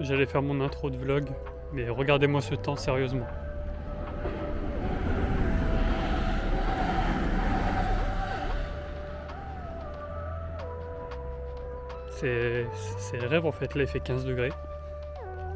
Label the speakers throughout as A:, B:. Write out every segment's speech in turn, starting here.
A: j'allais faire mon intro de vlog, mais regardez-moi ce temps sérieusement. C'est le rêve en fait, là il fait 15 degrés.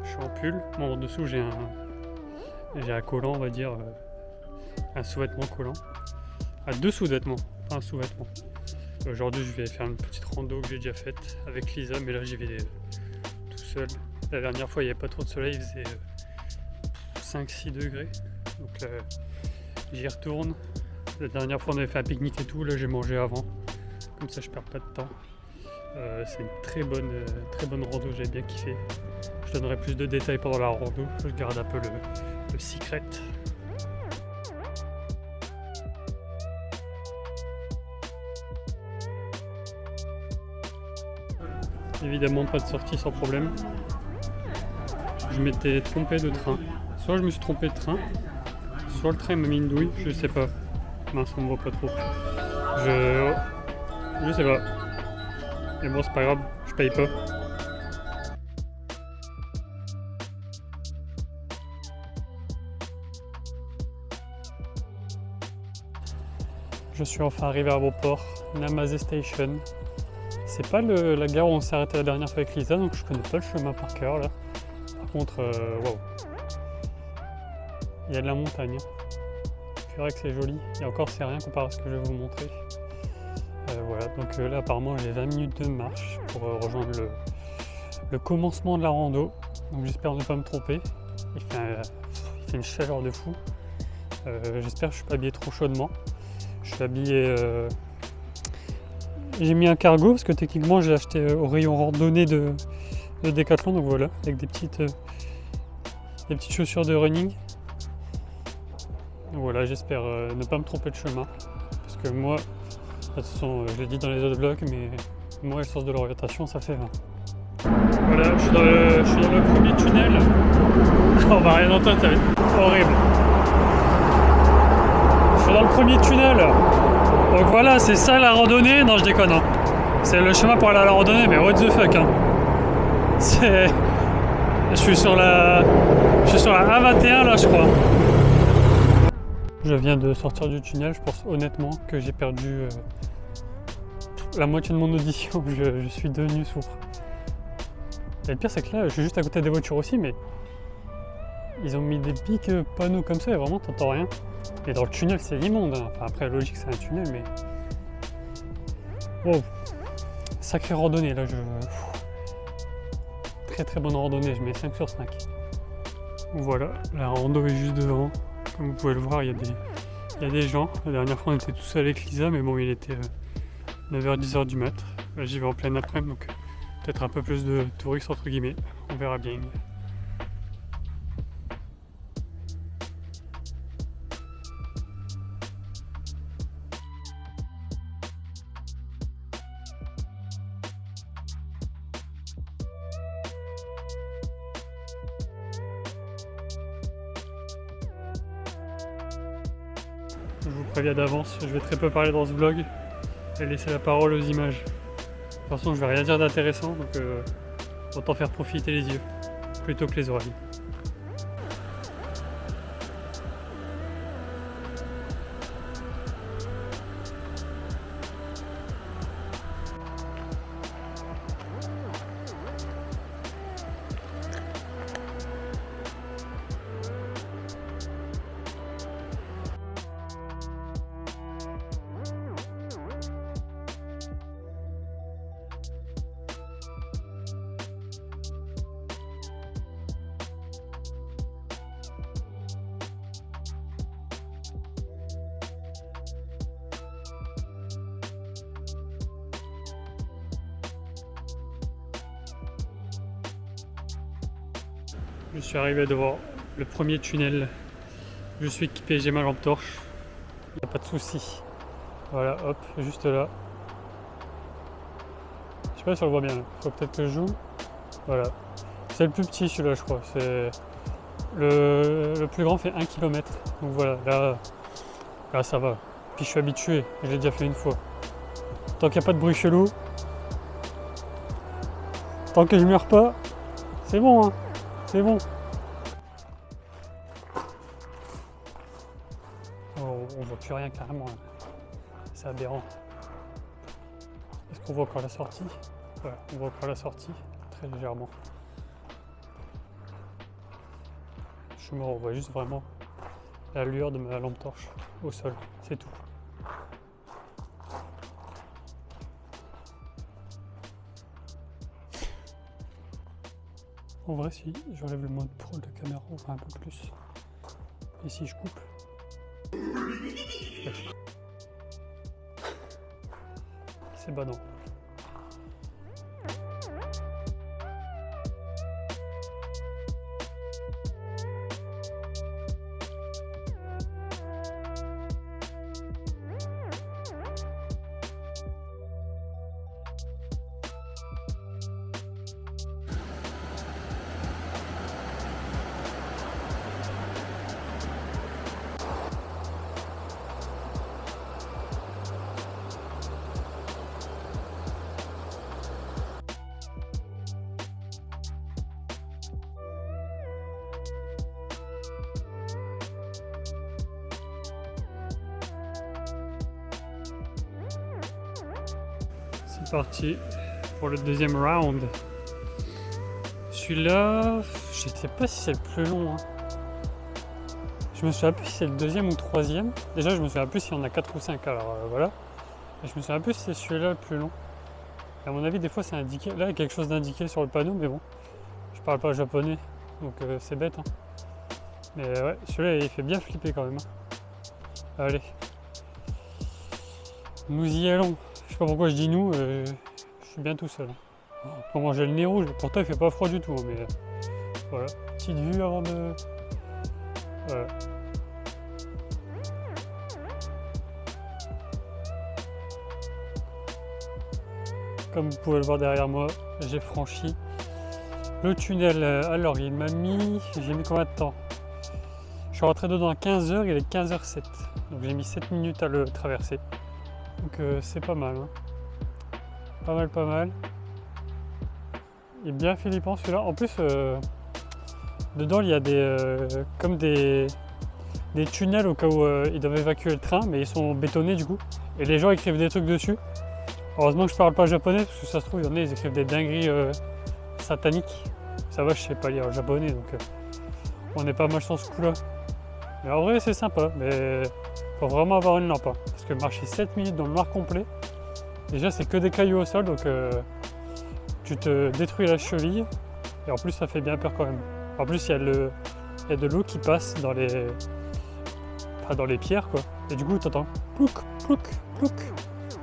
A: Je suis en pull, bon en dessous j'ai un collant on va dire, un sous-vêtement collant. Ah, deux sous-vêtements, pas un sous-vêtement. Aujourd'hui je vais faire une petite rando que j'ai déjà faite avec Lisa, mais là j'y vais tout seul. La dernière fois il n'y avait pas trop de soleil, il faisait 5-6 degrés. Donc là j'y retourne. La dernière fois on avait fait un pique-nique et tout, là j'ai mangé avant. Comme ça je perds pas de temps. C'est une très bonne rando, j'ai bien kiffé. Je donnerai plus de détails pendant la rando, je garde un peu le secret. Évidemment pas de sortie sans problème. Je m'étais trompé de train. Soit je me suis trompé de train, soit le train m'a mis une douille, je sais pas. Mince, on me voit pas trop. Je sais pas. Mais bon, c'est pas grave, je paye pas. Je suis enfin arrivé à Beauport, Namasé Station. C'est pas la gare où on s'est arrêté la dernière fois avec Lisa, donc je connais pas le chemin par cœur là. Par contre, waouh. Il y a de la montagne. C'est vrai que c'est joli. Et encore, c'est rien comparé à ce que je vais vous montrer. Voilà, donc là apparemment j'ai 20 minutes de marche pour rejoindre le commencement de la rando. Donc j'espère ne pas me tromper. Il fait une chaleur de fou. J'espère que je suis pas habillé trop chaudement. Je suis habillé. J'ai mis un cargo parce que techniquement j'ai acheté au rayon randonnée de Decathlon, donc voilà, avec des petites chaussures de running. Donc voilà, j'espère ne pas me tromper de chemin. Parce que moi, de toute façon, je l'ai dit dans les autres vlogs, mais moi, le sens de l'orientation, ça fait 20. Voilà, je suis dans le premier tunnel. On va rien entendre, ça va être horrible. Je suis dans le premier tunnel. Donc voilà, c'est ça la randonnée. Non, je déconne. Hein. C'est le chemin pour aller à la randonnée, mais what the fuck. Hein. Je suis sur la A21 là, je crois. Je viens de sortir du tunnel, je pense honnêtement que j'ai perdu la moitié de mon audition, je suis devenu sourd. Et le pire c'est que là, je suis juste à côté des voitures aussi, mais ils ont mis des pics panneaux comme ça et vraiment t'entends rien. Et dans le tunnel c'est immonde, hein. Enfin après logique c'est un tunnel, mais... Wow, sacrée randonnée là, très bonne randonnée, je mets 5 sur 5. Voilà, la rando est juste devant. Comme vous pouvez le voir, il y a des gens. La dernière fois, on était tous seuls avec Lisa, mais bon, il était 9h-10h du mat. Là, j'y vais en pleine après-midi, donc peut-être un peu plus de touristes, entre guillemets. On verra bien. Je vous préviens d'avance, je vais très peu parler dans ce vlog et laisser la parole aux images. De toute façon, je vais rien dire d'intéressant, donc autant faire profiter les yeux plutôt que les oreilles. Je suis arrivé devant le premier tunnel. Je suis équipé, j'ai ma lampe torche. Il n'y a pas de souci. Voilà, hop, juste là. Je sais pas si on le voit bien. Il faut peut-être que je zoome. Voilà. C'est le plus petit celui-là, je crois. C'est le plus grand fait 1 km. Donc voilà, là ça va. Puis je suis habitué, je l'ai déjà fait une fois. Tant qu'il n'y a pas de bruit chelou, tant que je meurs pas, C'est bon, hein. C'est bon. Oh, on voit plus rien carrément. C'est aberrant. Est-ce qu'on voit encore la sortie? Ouais, on voit encore la sortie, très légèrement. Je suis mort, on voit juste vraiment la lueur de ma lampe torche au sol, c'est tout. En vrai, si j'enlève le mode pro de la caméra, on voit un peu plus. Et si je coupe. C'est badant. C'est parti pour le deuxième round. Celui-là, je ne sais pas si c'est le plus long. Hein. Je me souviens plus si c'est le deuxième ou le troisième. Déjà, je me souviens plus si on a 4 ou 5. Alors voilà. Et je me souviens plus si c'est celui-là le plus long. Et à mon avis, des fois, c'est indiqué. Là, il y a quelque chose d'indiqué sur le panneau, mais bon, je parle pas japonais, donc c'est bête. Hein. Mais ouais, celui-là, il fait bien flipper quand même. Hein. Allez, nous y allons. Je sais pas pourquoi je dis nous, je suis bien tout seul. Comment j'ai le nez rouge, pourtant il fait pas froid du tout, mais voilà, petite vue avant de... Voilà. Comme vous pouvez le voir derrière moi, j'ai franchi le tunnel. Alors il m'a mis... J'ai mis combien de temps? Je suis rentré dedans à 15h, il est 15h07. Donc j'ai mis 7 minutes à le traverser. Donc c'est pas mal. Hein. Pas mal, pas mal. Il est bien flippant celui-là. En plus, dedans il y a comme des tunnels au cas où ils doivent évacuer le train, mais ils sont bétonnés du coup. Et les gens écrivent des trucs dessus. Heureusement que je parle pas japonais, parce que ça se trouve, il y en a, ils écrivent des dingueries sataniques. Ça va, je sais pas lire japonais, donc on est pas mal sur ce coup-là. Mais en vrai, c'est sympa, mais faut vraiment avoir une lampe. Hein, parce que marcher 7 minutes dans le noir complet, déjà, c'est que des cailloux au sol, donc tu te détruis la cheville. Et en plus, ça fait bien peur quand même. En plus, il y a de l'eau qui passe dans les pierres, quoi. Et du coup, tu entends plouc, plouc, plouc.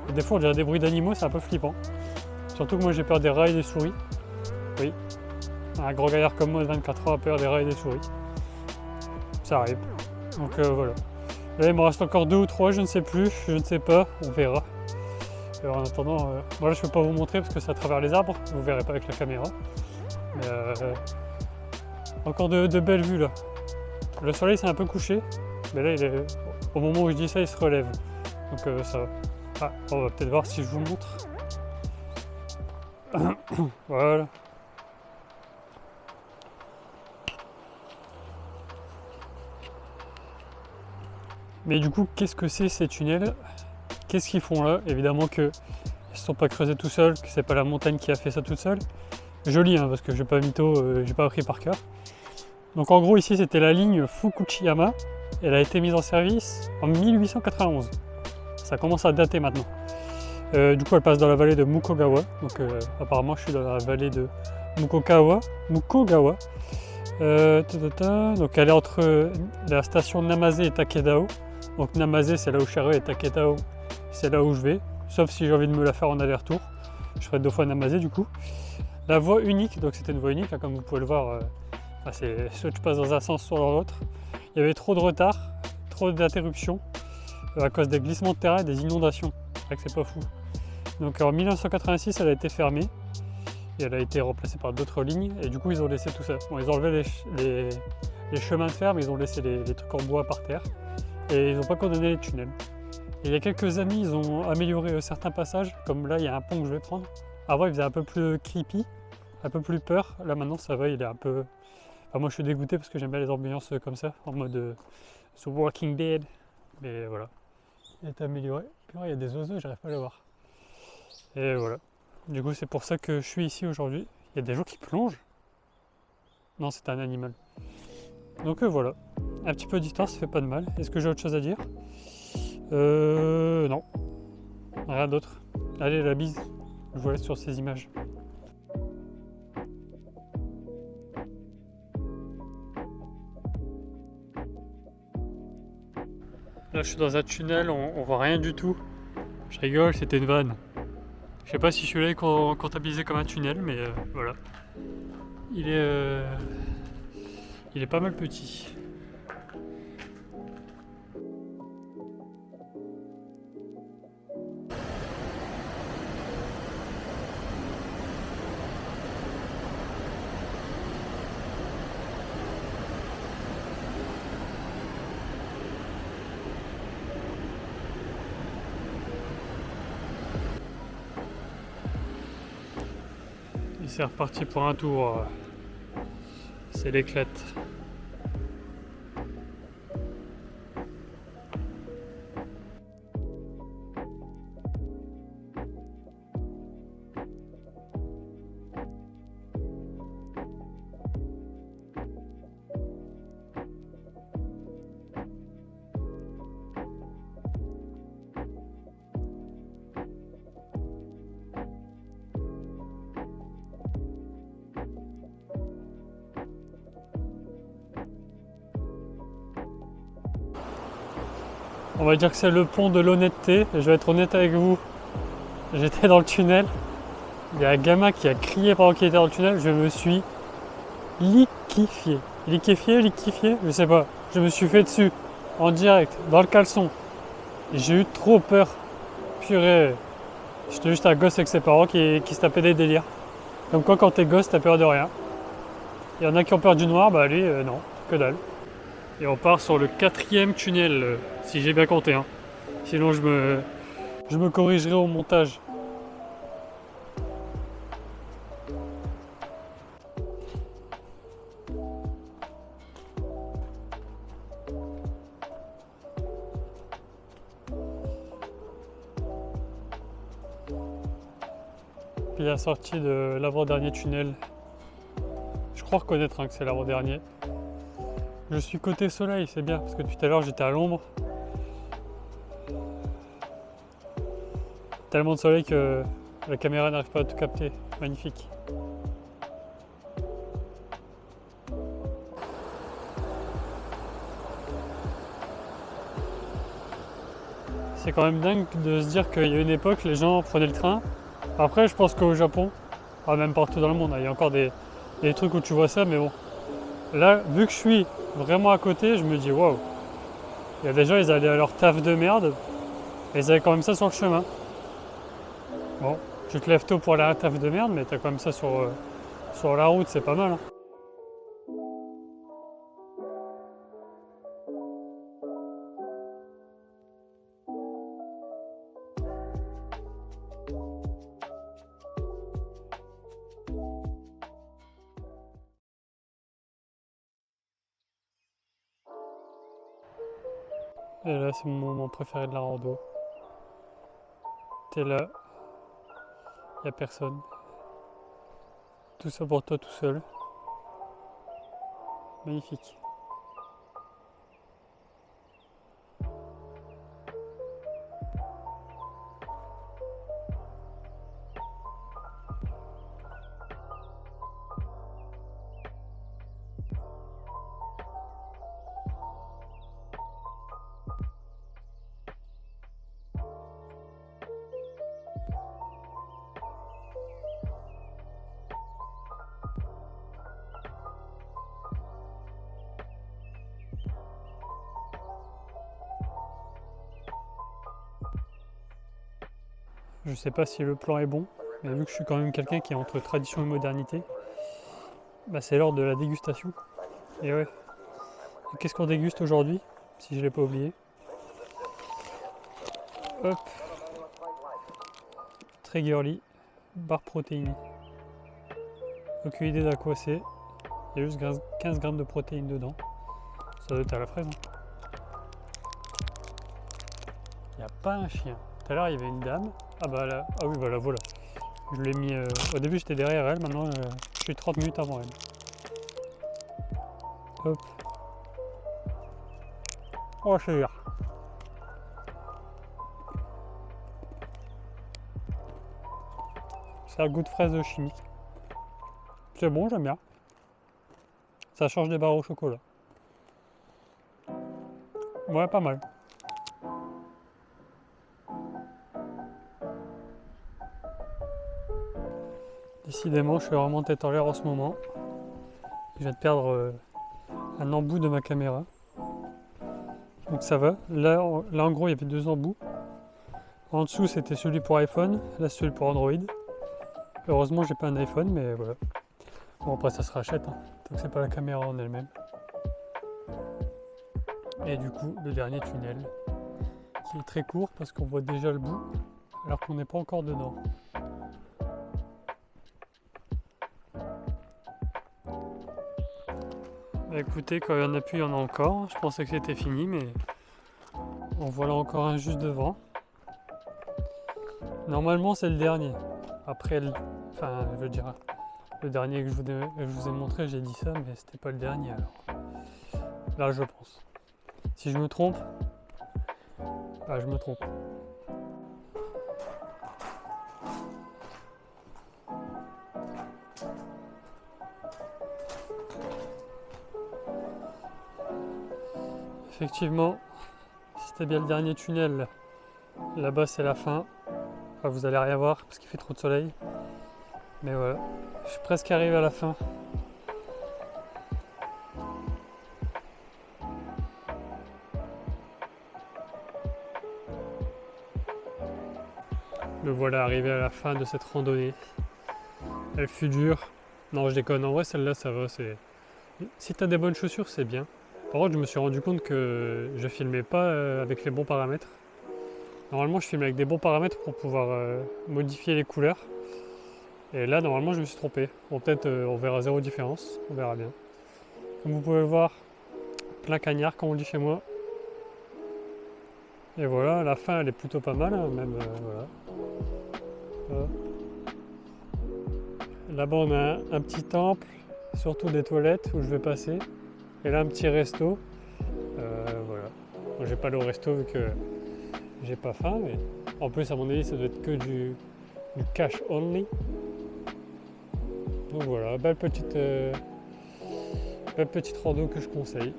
A: Et des fois, on dirait des bruits d'animaux, c'est un peu flippant. Surtout que moi, j'ai peur des rats et des souris. Oui, un gros gaillard comme moi de 24 ans a peur des rats et des souris. Ça arrive. Donc voilà. Là, il me reste encore 2 ou 3, je ne sais plus, je ne sais pas, on verra. Alors, en attendant, voilà, je ne peux pas vous montrer parce que c'est à travers les arbres, vous ne verrez pas avec la caméra. Mais encore de belles vues là. Le soleil s'est un peu couché, mais là, au moment où je dis ça, il se relève. Donc ça va. Ah, on va peut-être voir si je vous montre. Voilà. Mais du coup, qu'est-ce que c'est ces tunnels? Qu'est-ce qu'ils font là? Évidemment qu'ils ne se sont pas creusés tout seuls, que c'est pas la montagne qui a fait ça toute seule. Joli, hein, parce que j'ai pas mytho, j'ai pas appris par cœur. Donc en gros, ici, c'était la ligne Fukuchiyama. Elle a été mise en service en 1891. Ça commence à dater maintenant. Du coup, elle passe dans la vallée de Mukogawa. Donc apparemment, je suis dans la vallée de Mukogawa. Donc elle est entre la station Namase et Takedao. Donc Namase, c'est là où je suis arrivé, et Takedao, c'est là où je vais. Sauf si j'ai envie de me la faire en aller-retour. Je ferai 2 fois Namase du coup. La voie unique, donc c'était une voie unique, hein, comme vous pouvez le voir. C'est soit tu passes dans un sens, soit dans l'autre. Il y avait trop de retard, trop d'interruptions à cause des glissements de terrain et des inondations. C'est vrai que c'est pas fou. Donc en 1986, elle a été fermée et elle a été remplacée par d'autres lignes. Et du coup, ils ont laissé tout ça. Bon, ils ont enlevé les chemins de fer, mais ils ont laissé les trucs en bois par terre et ils n'ont pas condamné les tunnels. Et il y a quelques années, ils ont amélioré certains passages, comme là, il y a un pont que je vais prendre. Avant, il faisait un peu plus creepy. un peu plus peur. Là maintenant ça va, il est un peu... Enfin, moi je suis dégoûté parce que j'aime bien les ambiances comme ça, en mode The Walking Dead. Mais voilà, il est amélioré. Puis il y a des oiseaux, j'arrive pas à les voir. Et voilà. Du coup c'est pour ça que je suis ici aujourd'hui. Il y a des gens qui plongent. Non, c'est un animal. Donc voilà, un petit peu d'histoire, ça fait pas de mal. Est-ce que j'ai autre chose à dire? Non, rien d'autre. Allez, la bise, je vous laisse sur ces images. Là, je suis dans un tunnel, on voit rien du tout. Je rigole, c'était une vanne. Je sais pas si celui-là est comptabilisé comme un tunnel, mais voilà. Il est pas mal petit. Et c'est reparti pour un tour. C'est l'éclate. On va dire que c'est le pont de l'honnêteté. Je vais être honnête avec vous. J'étais dans le tunnel. Il y a un gamin qui a crié pendant qu'il était dans le tunnel. Je me suis liquéfié. Liquéfié, je sais pas. Je me suis fait dessus en direct, dans le caleçon. J'ai eu trop peur. Purée. J'étais juste un gosse avec ses parents qui se tapaient des délires. Comme quoi, quand t'es gosse, t'as peur de rien. Il y en a qui ont peur du noir, bah lui, non, que dalle. Et on part sur le 4e tunnel, si j'ai bien compté. Hein. Sinon, je me corrigerai au montage. Puis la sortie de l'avant-dernier tunnel. Je crois reconnaître que c'est l'avant-dernier. Je suis côté soleil, c'est bien, parce que tout à l'heure j'étais à l'ombre. Tellement de soleil que la caméra n'arrive pas à tout capter. Magnifique. C'est quand même dingue de se dire qu'il y a une époque, les gens prenaient le train. Après, je pense qu'au Japon, même partout dans le monde, il y a encore des trucs où tu vois ça, mais bon. Là, vu que je suis vraiment à côté, je me dis waouh. Il y a des gens, ils allaient à leur taf de merde, et ils avaient quand même ça sur le chemin. Bon, tu te lèves tôt pour aller à un taf de merde, mais t'as quand même ça sur la route, c'est pas mal. Hein. Et là, c'est mon moment préféré de la rando. T'es là, y a personne. Tout ça pour toi tout seul. Magnifique. Je sais pas si le plan est bon, mais vu que je suis quand même quelqu'un qui est entre tradition et modernité, bah c'est l'heure de la dégustation. Et ouais. Qu'est-ce qu'on déguste aujourd'hui, si je l'ai pas oublié? Hop. Très girly. Barre protéinée. Aucune idée d'à quoi c'est. Il y a juste 15 grammes de protéines dedans. Ça doit être à la fraise. Hein. Il n'y a pas un chien. Tout à l'heure, il y avait une dame. Ah bah là, ah oui, bah la voilà. Je l'ai mis. Au début, j'étais derrière elle. Maintenant, je suis 30 minutes avant elle. Hop. Oh, c'est dur. Ça a le goût de fraise chimique. C'est bon, j'aime bien. Ça change des barres au chocolat. Ouais, pas mal. Décidément, je suis vraiment tête en l'air en ce moment. Je viens de perdre un embout de ma caméra. Donc ça va. Là, en gros, il y avait 2 embouts. En dessous, c'était celui pour iPhone. Là, celui pour Android. Heureusement, j'ai pas un iPhone, mais voilà. Bon, après, ça se rachète. Hein. Donc, c'est pas la caméra en elle-même. Et du coup, le dernier tunnel, qui est très court parce qu'on voit déjà le bout, alors qu'on n'est pas encore dedans. Bah écoutez, quand il y en a plus, il y en a encore. Je pensais que c'était fini, mais en voilà encore un juste devant. Normalement, c'est le dernier. Après, enfin, je veux dire, le dernier que je vous ai montré, j'ai dit ça, mais c'était pas le dernier alors. Là, je pense. Si je me trompe, bah, je me trompe. Effectivement, c'était bien le dernier tunnel. Là-bas, c'est la fin. Enfin, vous allez rien voir parce qu'il fait trop de soleil. Mais voilà, je suis presque arrivé à la fin. Me voilà arrivé à la fin de cette randonnée. Elle fut dure. Non, je déconne. En vrai, celle-là, ça va. Si t'as des bonnes chaussures, c'est bien. Par contre, je me suis rendu compte que je filmais pas avec les bons paramètres. Normalement, je filme avec des bons paramètres pour pouvoir modifier les couleurs. Et là, normalement, je me suis trompé. Bon, peut-être on verra zéro différence. On verra bien. Comme vous pouvez le voir, plein cagnard, comme on dit chez moi. Et voilà, la fin, elle est plutôt pas mal. Hein, même, voilà. Là-bas, on a un petit temple, surtout des toilettes où je vais passer. Et là, un petit resto. Voilà. Bon, j'ai pas le resto vu que j'ai pas faim. Mais en plus, à mon avis, ça doit être que du cash only. Donc voilà, belle petite rando que je conseille.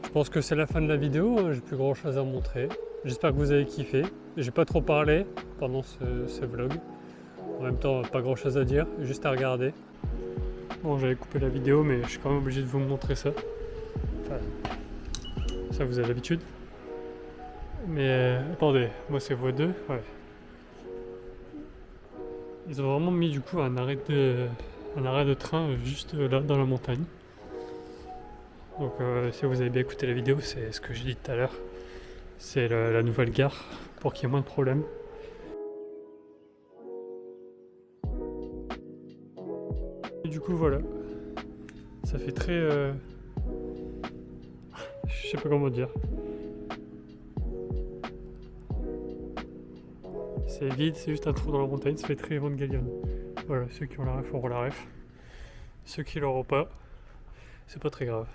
A: Je pense que c'est la fin de la vidéo, hein, j'ai plus grand chose à montrer. J'espère que vous avez kiffé. J'ai pas trop parlé pendant ce vlog. En même temps, pas grand chose à dire, juste à regarder. Bon, j'avais coupé la vidéo, mais je suis quand même obligé de vous montrer ça. Enfin, ça vous avez l'habitude. Mais attendez, moi c'est voie 2, ouais. Ils ont vraiment mis du coup un arrêt de train juste là dans la montagne. Donc si vous avez bien écouté la vidéo, c'est ce que j'ai dit tout à l'heure. C'est la nouvelle gare pour qu'il y ait moins de problèmes. Et du coup voilà. Ça fait très... je sais pas comment dire. C'est vide, c'est juste un trou dans la montagne, ça fait très Evangelion. Voilà, ceux qui ont la ref auront la ref. Ceux qui l'auront pas, c'est pas très grave.